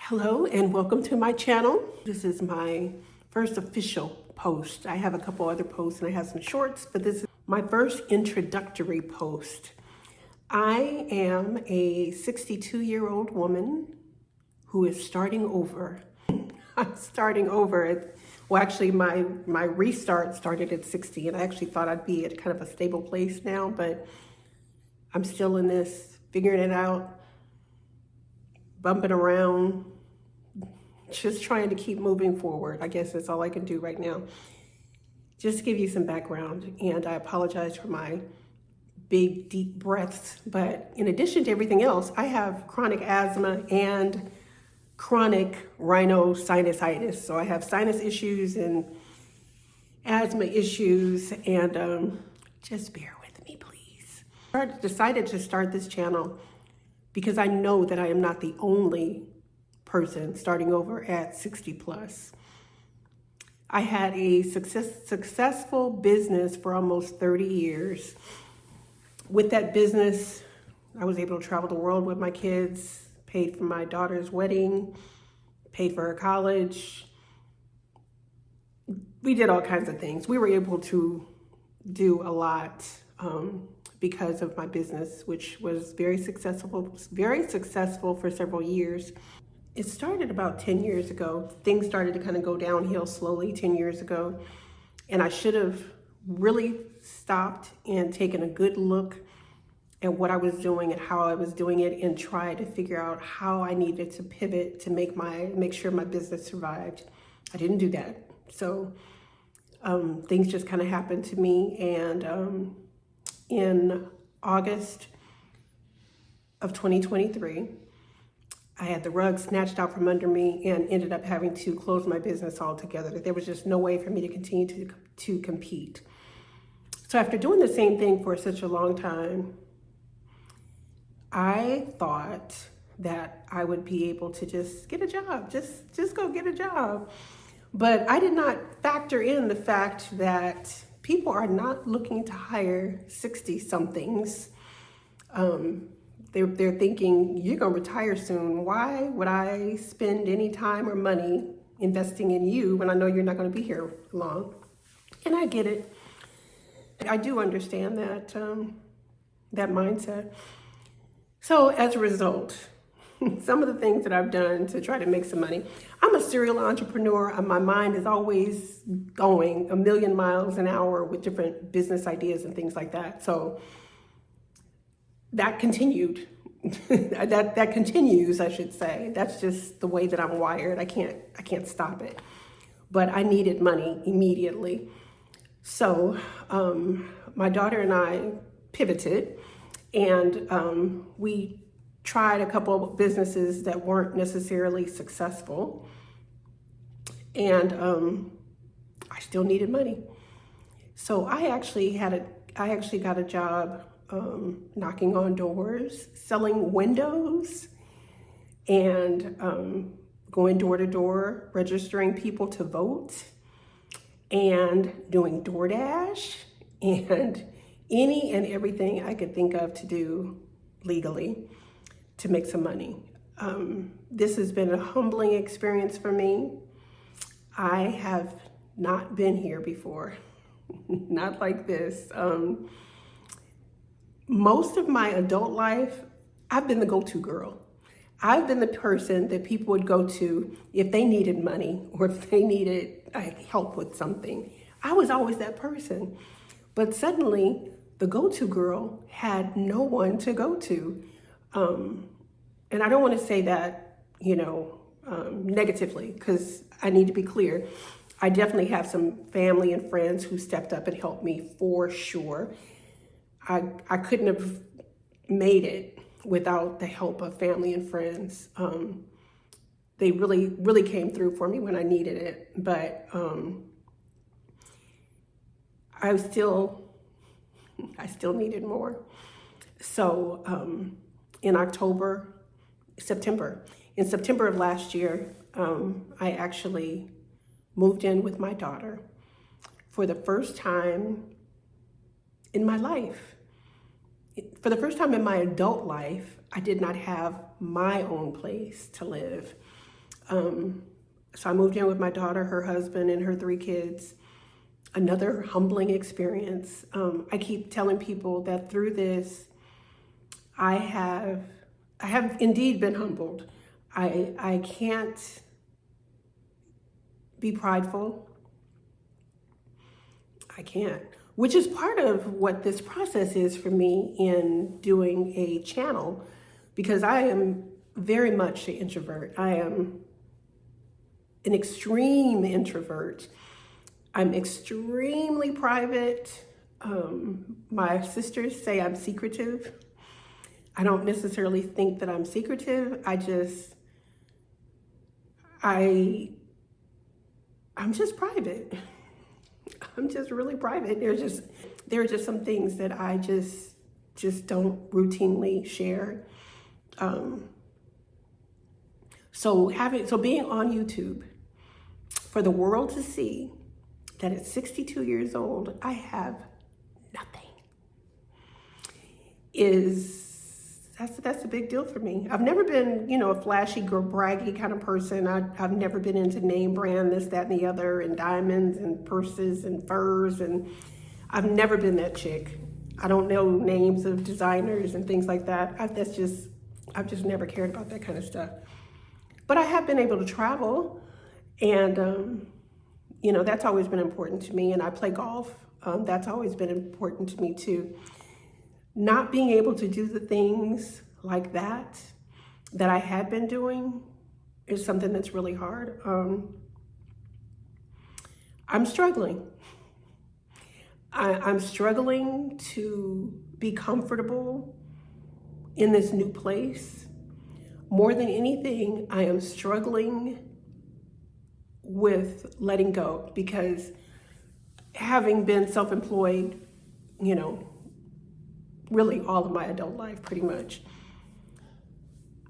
Hello and welcome to my channel. This is my first official post. I have a couple other posts and I have some shorts, but this is my first introductory post. I am a 62-year-old woman who is starting over. I'm starting over. Well, actually my restart started at 60 and I actually thought I'd be at kind of a stable place now, but I'm still in this, figuring it out, bumping around, just trying to keep moving forward. I guess that's all I can do right now. Just to give you some background, and I apologize for my big, deep breaths, but in addition to everything else, I have chronic asthma and chronic rhinosinusitis. So I have sinus issues and asthma issues, and just bear with me, please. I decided to start this channel because I know that I am not the only person starting over at 60 plus. I had a successful business for almost 30 years. With that business, I was able to travel the world with my kids, paid for my daughter's wedding, paid for her college. We did all kinds of things. We were able to do a lot because of my business, which was very successful for several years. It started about 10 years ago. Things started to kind of go downhill slowly 10 years ago. And I should have really stopped and taken a good look at what I was doing and how I was doing it and tried to figure out how I needed to pivot to make sure my business survived. I didn't do that. So things just kind of happened to me. And in August of 2023, I had the rug snatched out from under me and ended up having to close my business altogether. There was just no way for me to continue to compete. So after doing the same thing for such a long time, I thought that I would be able to just get a job, just go get a job. But I did not factor in the fact that people are not looking to hire 60-somethings. They're thinking, you're gonna retire soon. Why would I spend any time or money investing in you when I know you're not gonna be here long? And I get it. I do understand that, that mindset. So as a result, some of the things that I've done to try to make some money, I'm a serial entrepreneur. And my mind is always going a million miles an hour with different business ideas and things like that. So that continued. that continues, I should say. That's just the way that I'm wired. I can't stop it. But I needed money immediately. So my daughter and I pivoted, and we tried a couple of businesses that weren't necessarily successful. And I still needed money. So I actually got a job knocking on doors, selling windows, and going door to door, registering people to vote, and doing DoorDash, and any and everything I could think of to do legally to make some money. This has been a humbling experience for me. I have not been here before, not like this. Most of my adult life, I've been the go-to girl. I've been the person that people would go to if they needed money or if they needed help with something. I was always that person. But suddenly, the go-to girl had no one to go to. And I don't want to say that, negatively, because I need to be clear. I definitely have some family and friends who stepped up and helped me for sure. I couldn't have made it without the help of family and friends. They really, really came through for me when I needed it, but I still needed more. So in September of last year, I actually moved in with my daughter for the first time in my life. For the first time in my adult life, I did not have my own place to live. So I moved in with my daughter, her husband, and her 3 kids. Another humbling experience. I keep telling people that through this, I have indeed been humbled. I can't be prideful. I can't, which is part of what this process is for me in doing a channel, because I am very much an introvert. I am an extreme introvert. I'm extremely private. My sisters say I'm secretive. I don't necessarily think that I'm secretive. I'm just private. I'm just really private. There are just some things that I just don't routinely share. So being on YouTube for the world to see that at 62 years old, I have nothing that's a big deal for me. I've never been, a flashy, braggy kind of person. I've never been into name brand, this, that, and the other, and diamonds and purses and furs, and I've never been that chick. I don't know names of designers and things like that. I've just never cared about that kind of stuff. But I have been able to travel, and that's always been important to me. And I play golf. That's always been important to me too. Not being able to do the things like that I had been doing is something that's really hard. I'm struggling. I'm struggling to be comfortable in this new place. More than anything, I am struggling with letting go, because having been self-employed, really all of my adult life, pretty much,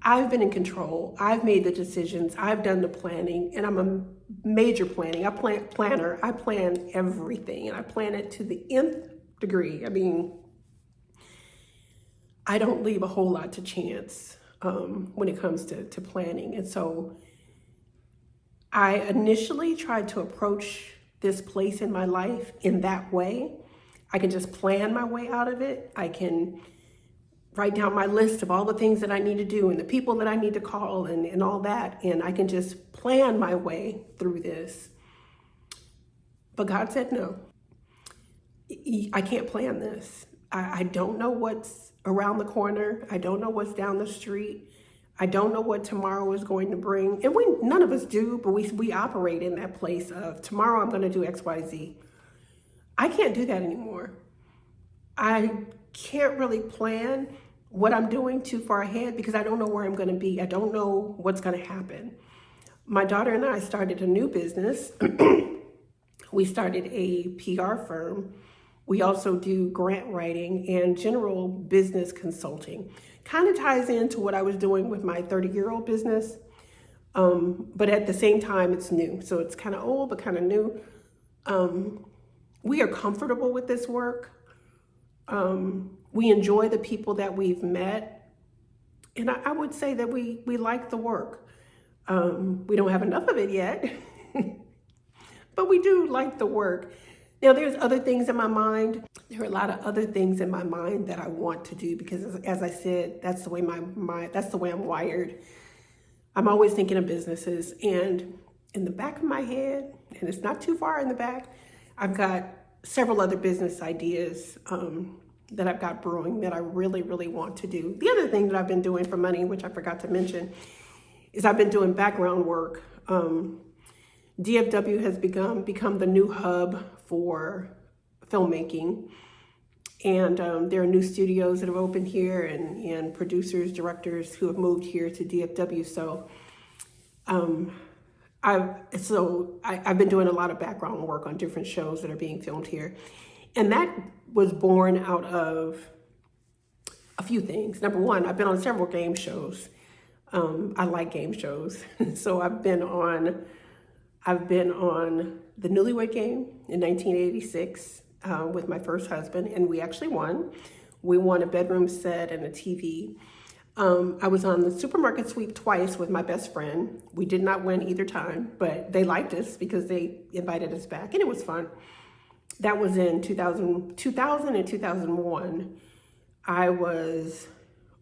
I've been in control. I've made the decisions. I've done the planning, and I'm a major planner. I plan everything, and I plan it to the nth degree. I mean, I don't leave a whole lot to chance when it comes to planning. And so I initially tried to approach this place in my life in that way. I can just plan my way out of it. I can write down my list of all the things that I need to do and the people that I need to call and all that. And I can just plan my way through this. But God said, no, I can't plan this. I don't know what's around the corner. I don't know what's down the street. I don't know what tomorrow is going to bring. And none of us do, but we operate in that place of tomorrow I'm going to do X, Y, Z. I can't do that anymore. I can't really plan what I'm doing too far ahead, because I don't know where I'm going to be. I don't know what's going to happen. My daughter and I started a new business. We started a PR firm. We also do grant writing and general business consulting. Kind of ties into what I was doing with my 30-year-old business. But at the same time, it's new. So it's kind of old, but kind of new. We are comfortable with this work. We enjoy the people that we've met. And I would say that we like the work. We don't have enough of it yet, but we do like the work. Now, there's other things in my mind. There are a lot of other things in my mind that I want to do, because as I said, that's the way that's the way I'm wired. I'm always thinking of businesses, and in the back of my head, and it's not too far in the back, I've got several other business ideas that I've got brewing that I really, really want to do. The other thing that I've been doing for money, which I forgot to mention, is I've been doing background work. DFW has become the new hub for filmmaking. And there are new studios that have opened here, and producers, directors who have moved here to DFW. So I've been doing a lot of background work on different shows that are being filmed here. And that was born out of a few things. Number one, I've been on several game shows. I like game shows. So I've been on the Newlywed Game in 1986 with my first husband, and we actually won. We won a bedroom set and a TV. I was on the supermarket sweep twice with my best friend. We did not win either time, but they liked us because they invited us back, and it was fun. That was in 2000 and 2001. I was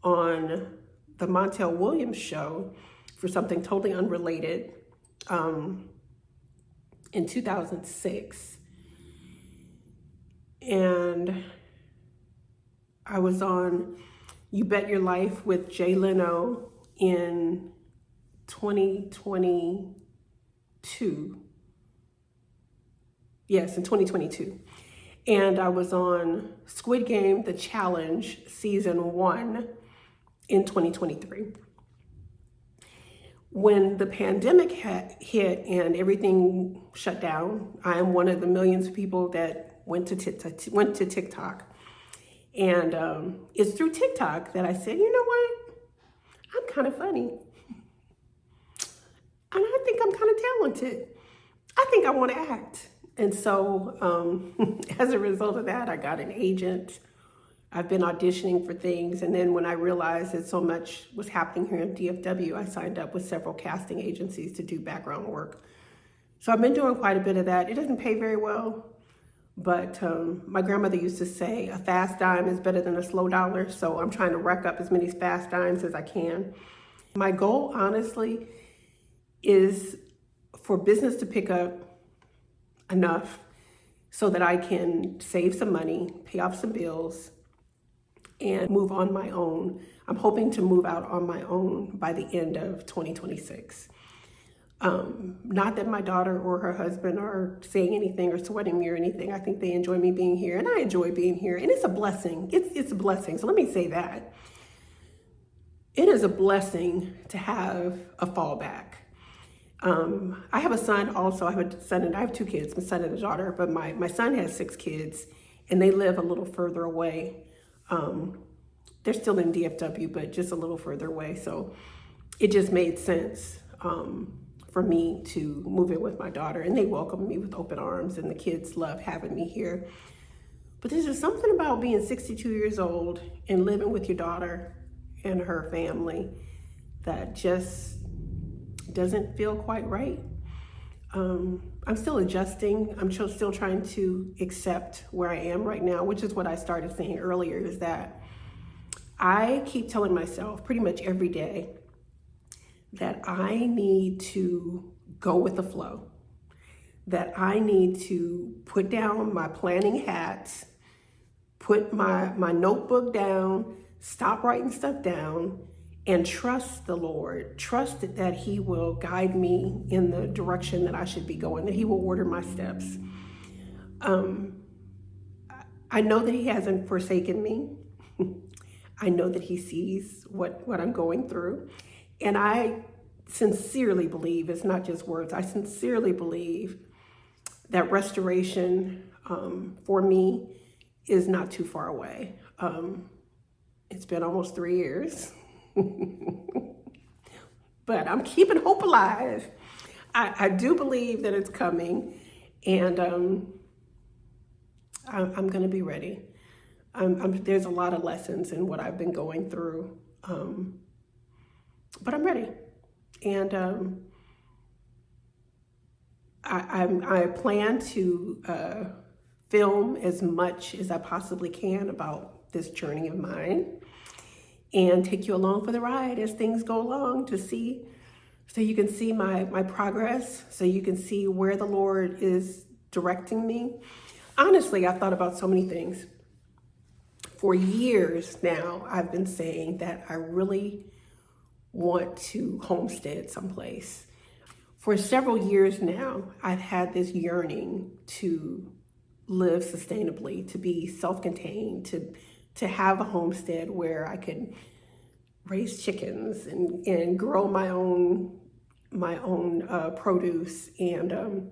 on the Montel Williams show for something totally unrelated in 2006. And I was on You Bet Your Life with Jay Leno in 2022. Yes, in 2022. And I was on Squid Game, The Challenge, Season 1 in 2023. When the pandemic hit and everything shut down, I am one of the millions of people that went to TikTok. And it's through TikTok that I said, you know what? I'm kind of funny. And I think I'm kind of talented. I think I want to act. And so as a result of that, I got an agent. I've been auditioning for things. And then when I realized that so much was happening here in DFW, I signed up with several casting agencies to do background work. So I've been doing quite a bit of that. It doesn't pay very well, but my grandmother used to say a fast dime is better than a slow dollar. So I'm trying to rack up as many fast dimes as I can. My goal, honestly, is for business to pick up enough so that I can save some money, pay off some bills, and move on my own. I'm hoping to move out on my own by the end of 2026. Not that my daughter or her husband are saying anything or sweating me or anything. I think they enjoy me being here, and I enjoy being here, and it's a blessing. It's a blessing. So let me say that. It is a blessing to have a fallback. I have a son also. I have a son and I have two kids, my son and a daughter, but my son has 6 kids and they live a little further away. They're still in DFW, but just a little further away. So it just made sense for me to move in with my daughter, and they welcomed me with open arms, and the kids love having me here. But there's just something about being 62 years old and living with your daughter and her family that just doesn't feel quite right. I'm still adjusting. I'm still trying to accept where I am right now, which is what I started saying earlier, is that I keep telling myself pretty much every day that I need to go with the flow, that I need to put down my planning hats, put my notebook down, stop writing stuff down, and trust the Lord, trust that He will guide me in the direction that I should be going, that He will order my steps. I know that He hasn't forsaken me. I know that He sees what I'm going through. And I sincerely believe, it's not just words, I sincerely believe that restoration for me is not too far away. It's been almost 3 years. But I'm keeping hope alive. I do believe that it's coming, and I'm going to be ready. There's a lot of lessons in what I've been going through, but I'm ready. And I plan to film as much as I possibly can about this journey of mine, and take you along for the ride as things go along so you can see my progress, so you can see where the Lord is directing me. Honestly, I've thought about so many things. For years now, I've been saying that I really want to homestead someplace. For several years now, I've had this yearning to live sustainably, to be self-contained, to have a homestead where I could raise chickens and grow my own produce, and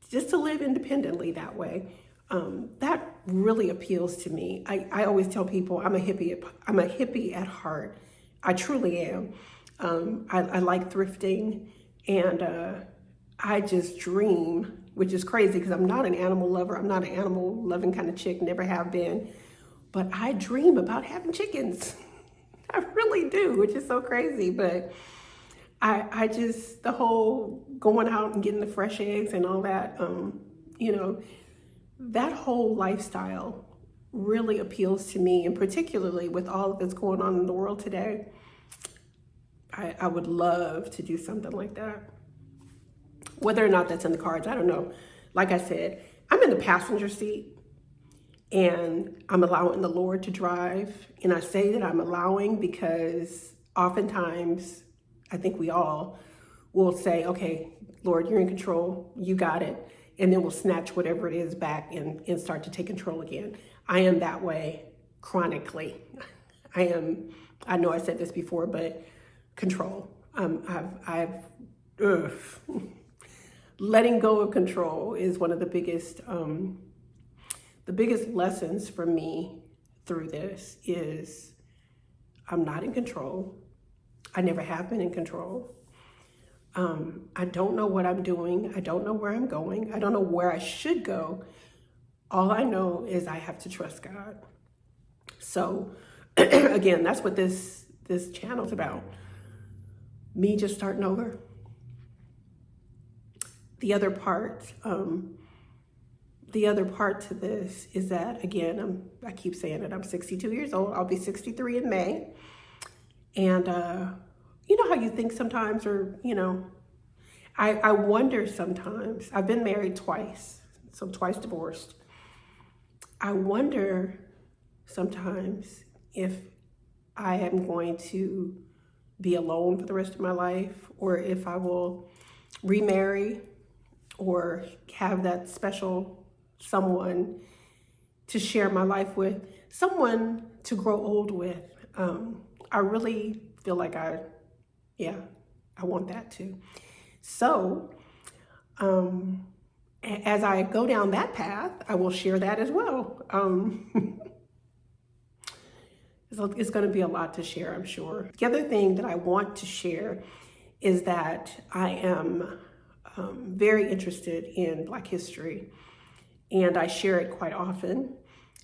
just to live independently that way. That really appeals to me. I always tell people I'm a hippie at heart. I truly am. I like thrifting, and I just dream, which is crazy because I'm not an animal lover. I'm not an animal loving kind of chick, never have been. But I dream about having chickens. I really do, which is so crazy. But I just, the whole going out and getting the fresh eggs and all that, you know, that whole lifestyle really appeals to me, and particularly with all that's going on in the world today, I would love to do something like that. Whether or not that's in the cards, I don't know. Like I said, I'm in the passenger seat and I'm allowing the Lord to drive. And I say that I'm allowing because oftentimes, I think we all will say, okay, Lord, you're in control, you got it. And then we'll snatch whatever it is back and start to take control again. I am that way chronically. I know I said this before, but control. Letting go of control is one of the biggest lessons for me through this is I'm not in control. I never have been in control. I don't know what I'm doing. I don't know where I'm going. I don't know where I should go. All I know is I have to trust God. So again, that's what this channel's about. Me just starting over. The other part to this is that, again, I keep saying it, I'm 62 years old. I'll be 63 in May. And you know how you think sometimes, or, you know, I wonder sometimes, I've been married twice, so twice divorced. I wonder sometimes if I am going to be alone for the rest of my life, or if I will remarry or have that special someone to share my life with, someone to grow old with. I really feel like I want that too. So as I go down that path, I will share that as well. It's going to be a lot to share, I'm sure. The other thing that I want to share is that I am very interested in Black history, and I share it quite often.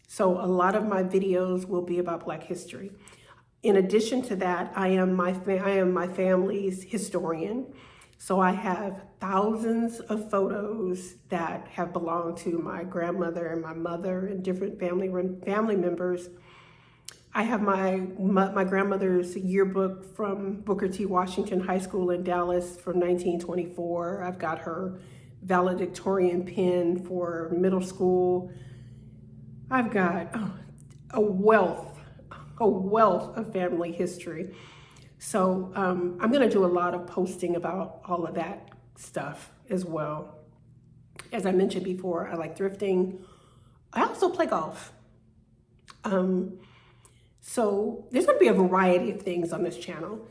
So a lot of my videos will be about Black history. In addition to that, I am my family's historian. So I have thousands of photos that have belonged to my grandmother and my mother and different family members. I have my grandmother's yearbook from Booker T. Washington High School in Dallas from 1924. I've got her valedictorian pin for middle school. I've got a wealth of family history. So I'm going to do a lot of posting about all of that stuff as well. As I mentioned before, I like thrifting. I also play golf. So there's going to be a variety of things on this channel.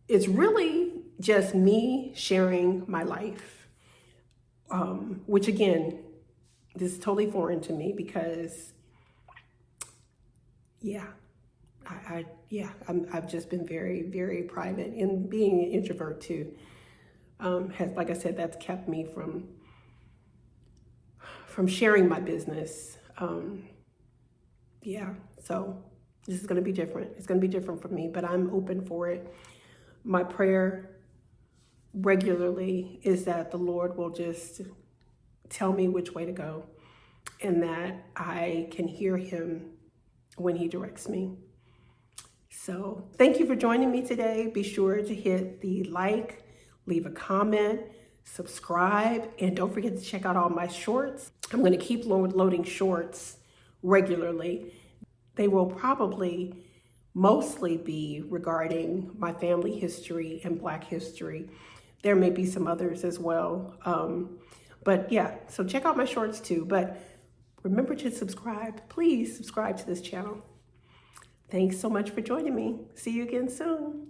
It's really just me sharing my life, which again, this is totally foreign to me because, I've just been very, very private, and being an introvert too, has, like I said, that's kept me from sharing my business. So this is going to be different. It's going to be different for me, but I'm open for it. My prayer regularly is that the Lord will just tell me which way to go, and that I can hear him when he directs me. So thank you for joining me today. Be sure to hit the like, leave a comment, subscribe, and don't forget to check out all my shorts. I'm going to keep loading shorts regularly. They will probably mostly be regarding my family history and Black history. There may be some others as well. But yeah, so check out my shorts too. But remember to subscribe. Please subscribe to this channel. Thanks so much for joining me. See you again soon.